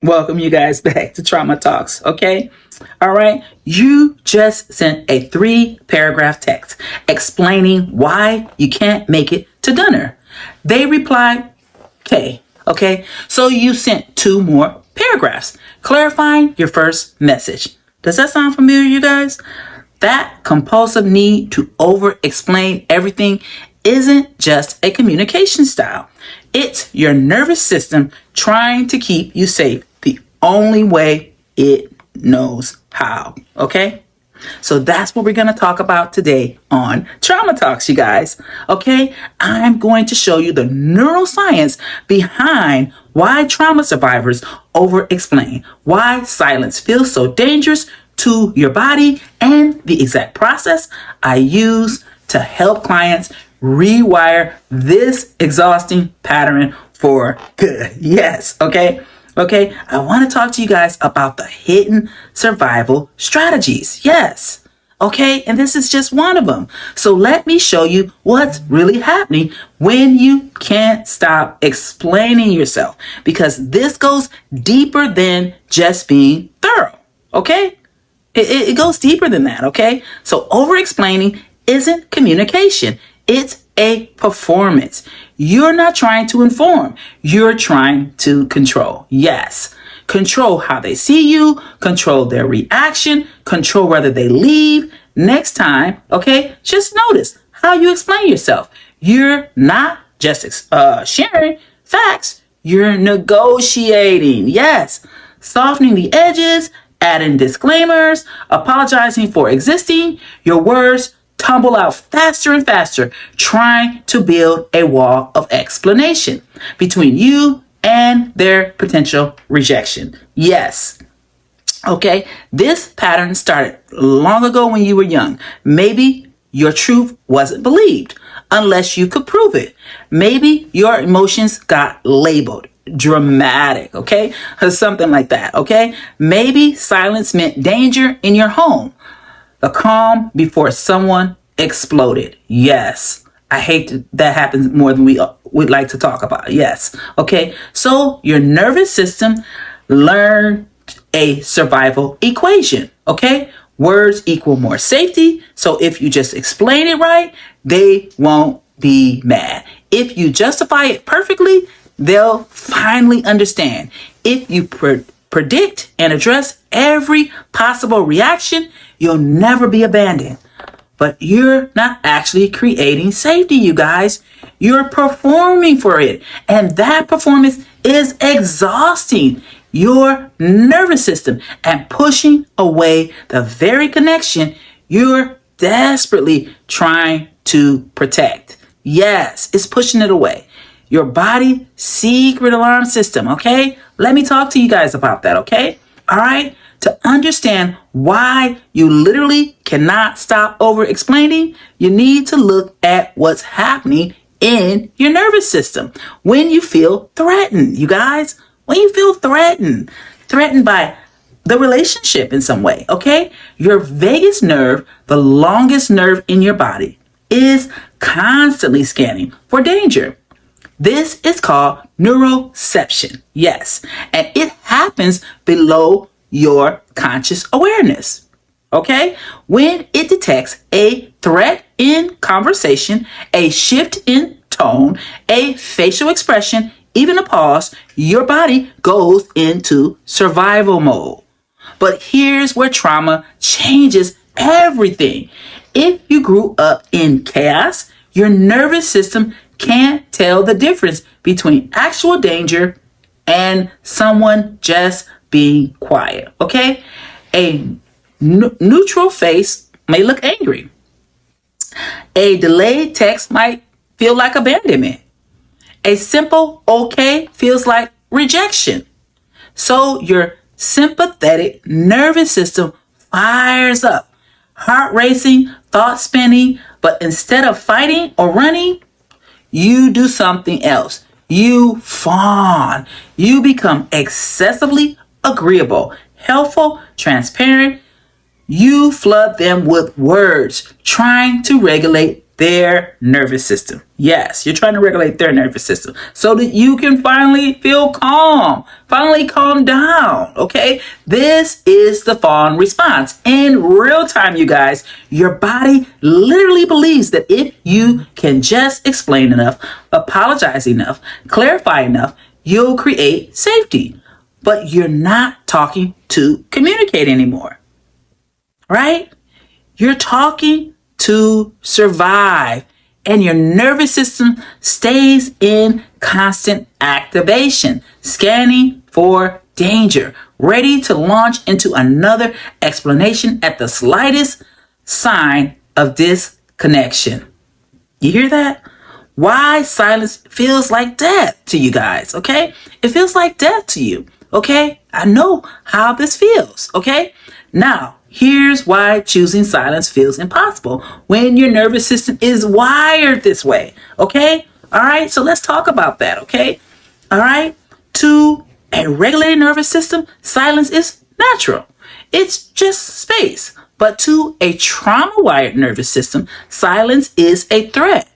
Welcome you guys back to Trauma Talks, okay? All right, you just sent a 3-paragraph text explaining why you can't make it to dinner. They replied, okay? So you sent 2 more paragraphs clarifying your first message. Does that sound familiar, you guys? That compulsive need to over-explain everything isn't just a communication style. It's your nervous system trying to keep you safe the only way it knows how, okay? So that's what we're going to talk about today on Trauma Talks, you guys, okay? I'm going to show you the neuroscience behind why trauma survivors over-explain, why silence feels so dangerous to your body, and the exact process I use to help clients rewire this exhausting pattern for good. Yes, okay? Okay, I want to talk to you guys about the hidden survival strategies. Yes, okay, and this is just one of them. So let me show you what's really happening when you can't stop explaining yourself, because this goes deeper than just being thorough, okay? It goes deeper than that, okay? So over-explaining isn't communication. It's a performance. You're not trying to inform. You're trying to control. Yes. Control how they see you, control their reaction, control whether they leave next time, okay? Just notice how you explain yourself. You're not just sharing facts. You're negotiating. Yes. Softening the edges, adding disclaimers, apologizing for existing. Your words tumble out faster and faster, trying to build a wall of explanation between you and their potential rejection. Yes. Okay. This pattern started long ago when you were young. Maybe your truth wasn't believed unless you could prove it. Maybe your emotions got labeled dramatic, okay? Or something like that, okay? Maybe silence meant danger in your home. The calm before someone exploded. Yes. I hate that happens more than we'd like to talk about. Yes. Okay. So your nervous system learned a survival equation. Okay. Words equal more safety. So if you just explain it right, they won't be mad. If you justify it perfectly, they'll finally understand. If you predict and address every possible reaction, you'll never be abandoned. But you're not actually creating safety, you guys. You're performing for it. And that performance is exhausting your nervous system and pushing away the very connection you're desperately trying to protect. Yes, it's pushing it away. Your body's secret alarm system, okay? Let me talk to you guys about that, okay? All right? To understand why you literally cannot stop over-explaining, you need to look at what's happening in your nervous system when you feel threatened, you guys. When you feel threatened by the relationship in some way, okay? Your vagus nerve, the longest nerve in your body, is constantly scanning for danger. This is called neuroception. Yes. And it happens below your conscious awareness. Okay? When it detects a threat in conversation, a shift in tone, a facial expression, even a pause, your body goes into survival mode. But here's where trauma changes everything. If you grew up in chaos, your nervous system can't tell the difference between actual danger and someone just being quiet, okay? A neutral face may look angry. A delayed text might feel like abandonment. A simple okay feels like rejection. So your sympathetic nervous system fires up, heart racing, thoughts spinning, but instead of fighting or running, you do something else. You fawn. You become excessively agreeable, helpful, transparent. You flood them with words, trying to regulate their nervous system. Yes, you're trying to regulate their nervous system so that you can finally feel calm, finally calm down. Okay, this is the fawn response. In real time, you guys, your body literally believes that if you can just explain enough, apologize enough, clarify enough, you'll create safety. But you're not talking to communicate anymore, right? You're talking to survive, and your nervous system stays in constant activation, scanning for danger, ready to launch into another explanation at the slightest sign of disconnection. You hear that? Why silence feels like death to you guys, okay? It feels like death to you, okay? I know how this feels, okay? Now, here's why choosing silence feels impossible when your nervous system is wired this way, okay? All right, so let's talk about that, okay? All right, to a regulated nervous system, silence is natural. It's just space. But to a trauma-wired nervous system, silence is a threat.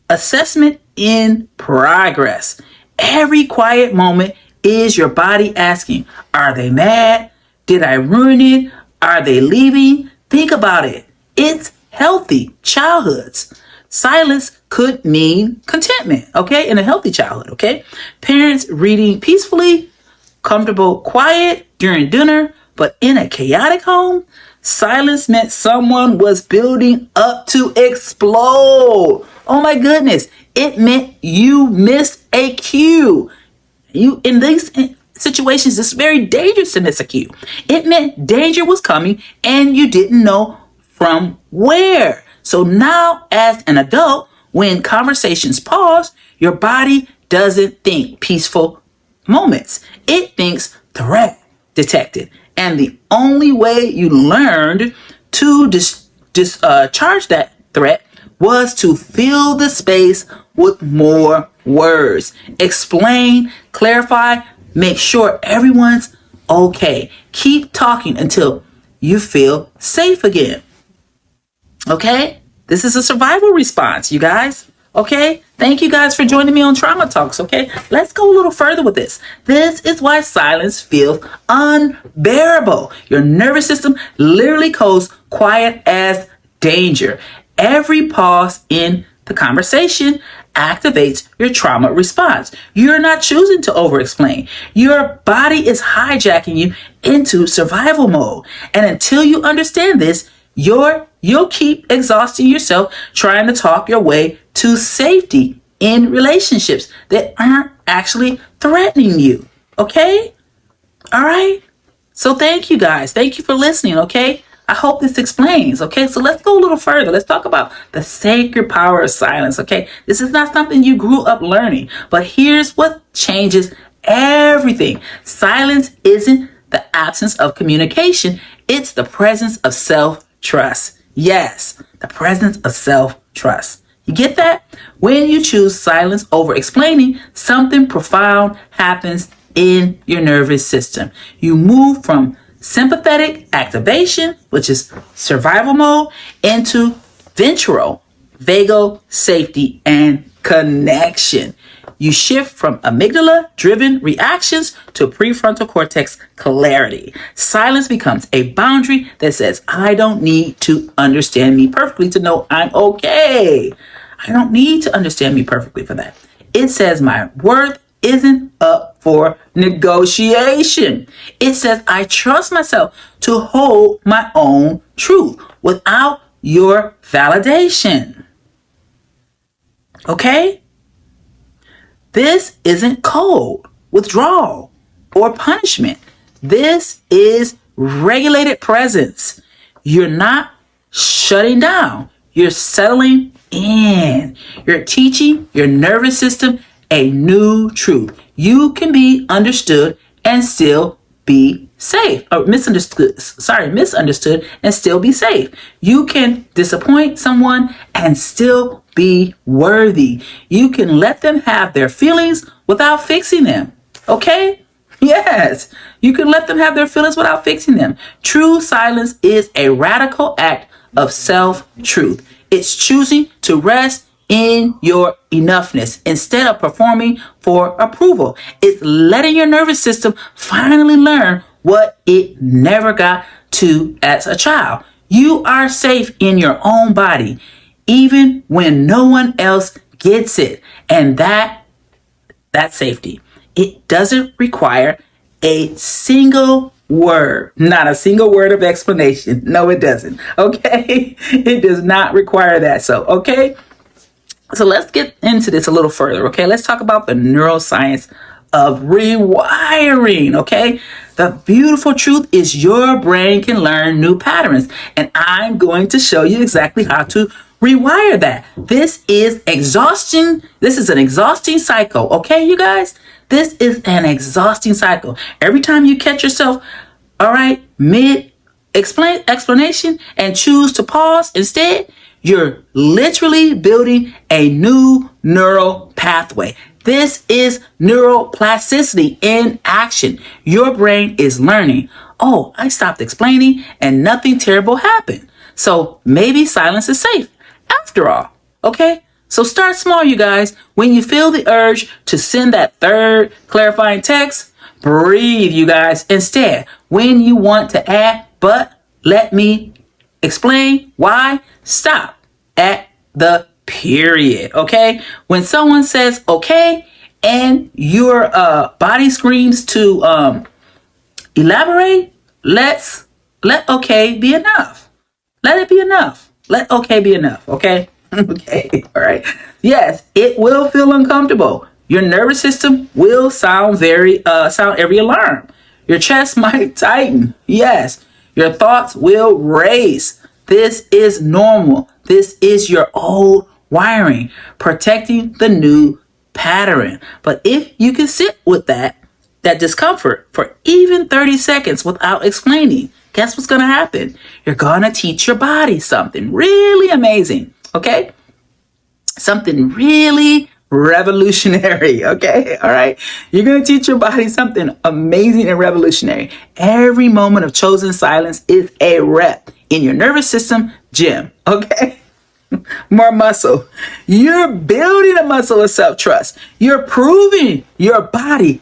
Assessment in progress. Every quiet moment is your body asking, are they mad? Did I ruin it? Are they leaving? Think about it. It's healthy childhoods. Silence could mean contentment, okay? In a healthy childhood, okay? Parents reading peacefully, comfortable, quiet during dinner, but in a chaotic home, silence meant someone was building up to explode. Oh my goodness. It meant you missed a cue. In these situations, it's very dangerous to miss a cue. It meant danger was coming and you didn't know from where. So now as an adult, when conversations pause, your body doesn't think peaceful moments. It thinks threat detected. And the only way you learned to discharge that threat was to fill the space with more words. Explain, clarify, make sure everyone's okay. Keep talking until you feel safe again. Okay? This is a survival response, you guys. Okay? Thank you guys for joining me on Trauma Talks, okay? Let's go a little further with this. This is why silence feels unbearable. Your nervous system literally codes quiet as danger. Every pause in the conversation activates your trauma response. You're not choosing to overexplain. Your body is hijacking you into survival mode. And until you understand this, you'll keep exhausting yourself trying to talk your way to safety in relationships that aren't actually threatening you. Okay? All right? So thank you guys. Thank you for listening. Okay? I hope this explains. Okay? So let's go a little further. Let's talk about the sacred power of silence. Okay? This is not something you grew up learning, but here's what changes everything. Silence isn't the absence of communication. It's the presence of self-trust. Yes, the presence of self-trust. You get that? When you choose silence over explaining, something profound happens in your nervous system. You move from sympathetic activation, which is survival mode, into ventral, vagal safety and connection. You shift from amygdala-driven reactions to prefrontal cortex clarity. Silence becomes a boundary that says, I don't need to understand me perfectly to know I'm okay. I don't need to understand me perfectly for that. It says my worth isn't up for negotiation. It says I trust myself to hold my own truth without your validation. Okay? This isn't cold withdrawal or punishment. This is regulated presence. You're not shutting down. You're settling in. You're teaching your nervous system a new truth. You can be understood and still be safe. Or misunderstood and still be safe. You can disappoint someone and still be worthy. You can let them have their feelings without fixing them. Okay? Yes. You can let them have their feelings without fixing them. True silence is a radical act of self-truth. It's choosing to rest in your enoughness instead of performing for approval. It's letting your nervous system finally learn what it never got to as a child. You are safe in your own body, even when no one else gets it. And that's safety. It doesn't require a single word, not a single word of explanation. No, it doesn't. Okay. It does not require that. So, okay. So let's get into this a little further. Okay. Let's talk about the neuroscience of rewiring. Okay. The beautiful truth is your brain can learn new patterns, and I'm going to show you exactly how to rewire that. This is exhaustion. This is an exhausting cycle. Okay, you guys? This is an exhausting cycle. Every time you catch yourself, all right, mid explanation and choose to pause instead, you're literally building a new neural pathway. This is neuroplasticity in action. Your brain is learning. Oh, I stopped explaining and nothing terrible happened. So maybe silence is safe after all. Okay? So start small, you guys. When you feel the urge to send that third clarifying text, breathe, you guys. Instead, when you want to add, but let me explain why, stop at the period. Okay? When someone says okay and your body screams to elaborate, let okay be enough. Let it be enough. Let okay be enough. Okay? Okay. All right. Yes, it will feel uncomfortable. Your nervous system will sound every alarm. Your chest might tighten. Yes. Your thoughts will race. This is normal. This is your old wiring, protecting the new pattern. But if you can sit with that discomfort for even 30 seconds without explaining, guess what's going to happen? You're going to teach your body something really amazing. Okay? Something really revolutionary. Okay? All right? You're going to teach your body something amazing and revolutionary. Every moment of chosen silence is a rep in your nervous system gym. Okay? More muscle. You're building a muscle of self-trust. You're proving to your body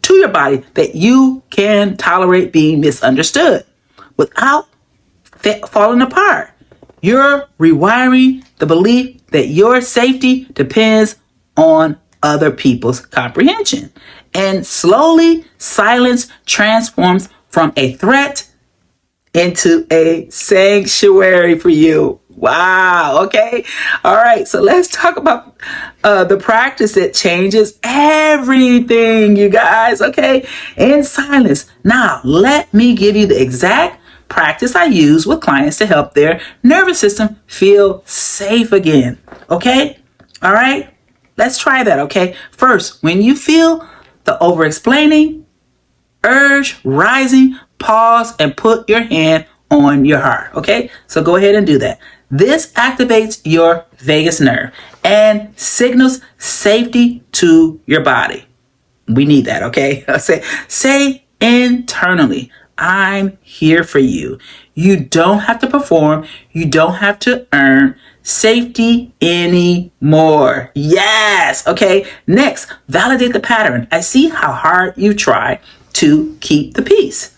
that you can tolerate being misunderstood without falling apart. You're rewiring the belief that your safety depends on other people's comprehension. And slowly, silence transforms from a threat into a sanctuary for you. Wow. Okay. All right. So let's talk about the practice that changes everything, you guys. Okay. In silence. Now, let me give you the exact practice I use with clients to help their nervous system feel safe again. Okay. All right. Let's try that. Okay. First, when you feel the overexplaining urge rising, pause and put your hand on your heart. Okay. So go ahead and do that. This activates your vagus nerve and signals safety to your body. We need that. Okay. Say internally, I'm here for you. You don't have to perform. You don't have to earn safety anymore. Yes. Okay. Next, validate the pattern. I see how hard you try to keep the peace.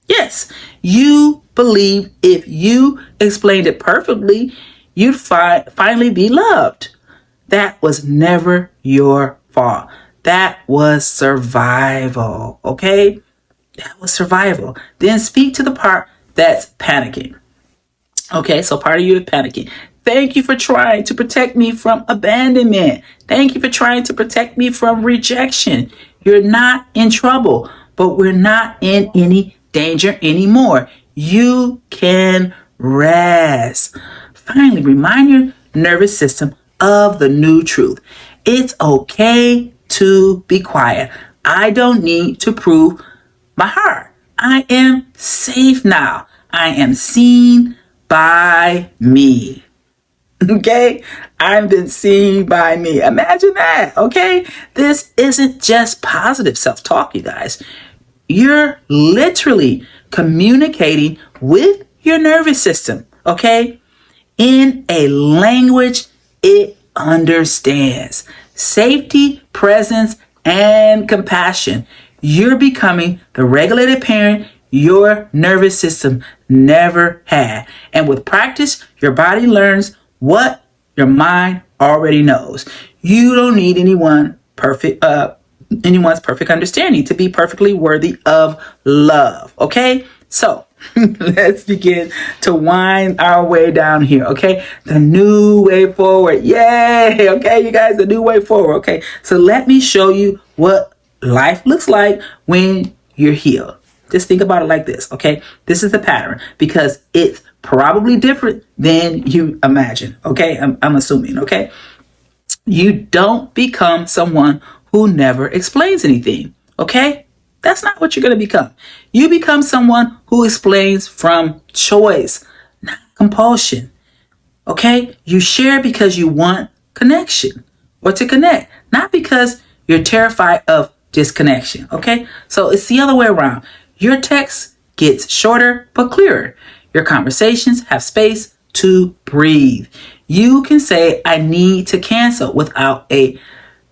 Yes. You believe if you explained it perfectly, you'd finally be loved. That was never your fault. That was survival. Okay. That was survival. Then speak to the part that's panicking. Okay, so part of you is panicking. Thank you for trying to protect me from abandonment. Thank you for trying to protect me from rejection. You're not in trouble, but we're not in any danger anymore. You can rest. Finally, remind your nervous system of the new truth. It's okay to be quiet. I don't need to prove my heart. I am safe now. I am seen by me. Okay? I've been seen by me. Imagine that. Okay? This isn't just positive self-talk, you guys. You're literally communicating with your nervous system. Okay? in a language it understands. Safety, presence, and compassion. You're becoming the regulated parent your nervous system never had. And with practice, your body learns what your mind already knows. You don't need anyone's perfect understanding to be perfectly worthy of love. Okay? So let's begin to wind our way down here. Okay? The new way forward. Yay! Okay, you guys, the new way forward. Okay? So let me show you what life looks like when you're healed. Just think about it like this, okay? This is the pattern because it's probably different than you imagine, okay? I'm assuming, okay? You don't become someone who never explains anything, okay? That's not what you're going to become. You become someone who explains from choice, not compulsion, okay? You share because you want connection or to connect, not because you're terrified of disconnection, okay? So it's the other way around. Your text gets shorter but clearer. Your conversations have space to breathe. You can say, I need to cancel without a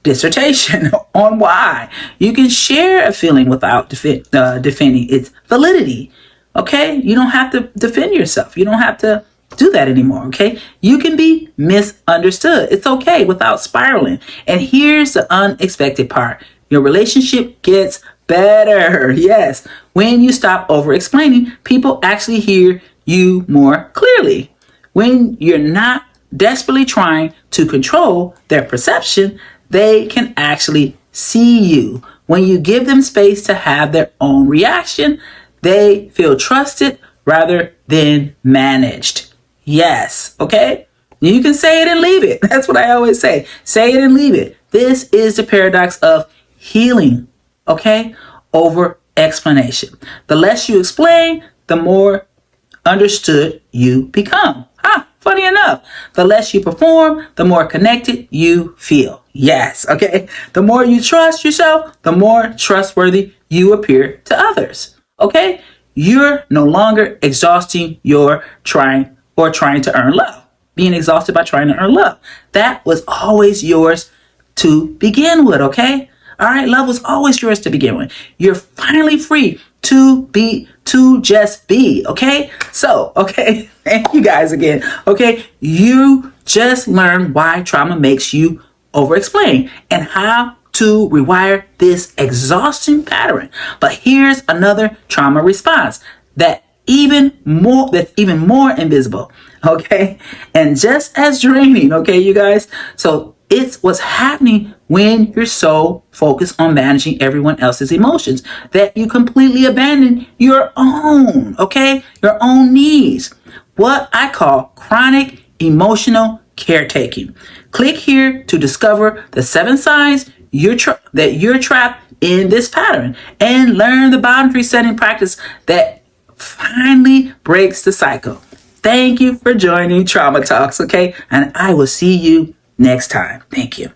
dissertation on why. You can share a feeling without defending its validity. Okay? You don't have to defend yourself. You don't have to do that anymore. Okay? You can be misunderstood. It's okay without spiraling. And here's the unexpected part. Your relationship gets better. Yes. When you stop over-explaining, people actually hear you more clearly. When you're not desperately trying to control their perception, they can actually see you. When you give them space to have their own reaction, they feel trusted rather than managed. Yes. Okay? You can say it and leave it. That's what I always say. Say it and leave it. This is the paradox of healing. Okay? Over explanation. The less you explain, the more understood you become. Funny enough, the less you perform, the more connected you feel. Yes, okay? The more you trust yourself, the more trustworthy you appear to others. Okay? You're no longer exhausting your trying to earn love. Being exhausted by trying to earn love. That was always yours to begin with, okay? All right, love was always yours to begin with. You're finally free to just be, okay? So, okay, thank you guys again, okay? You just learned why trauma makes you over-explain and how to rewire this exhausting pattern. But here's another trauma response that's even more invisible, okay? And just as draining, okay, you guys? So it's what's happening when you're so focused on managing everyone else's emotions that you completely abandon your own, okay? Your own needs. What I call chronic emotional caretaking. Click here to discover the 7 signs that you're trapped in this pattern and learn the boundary setting practice that finally breaks the cycle. Thank you for joining Trauma Talks, okay? And I will see you next time. Thank you.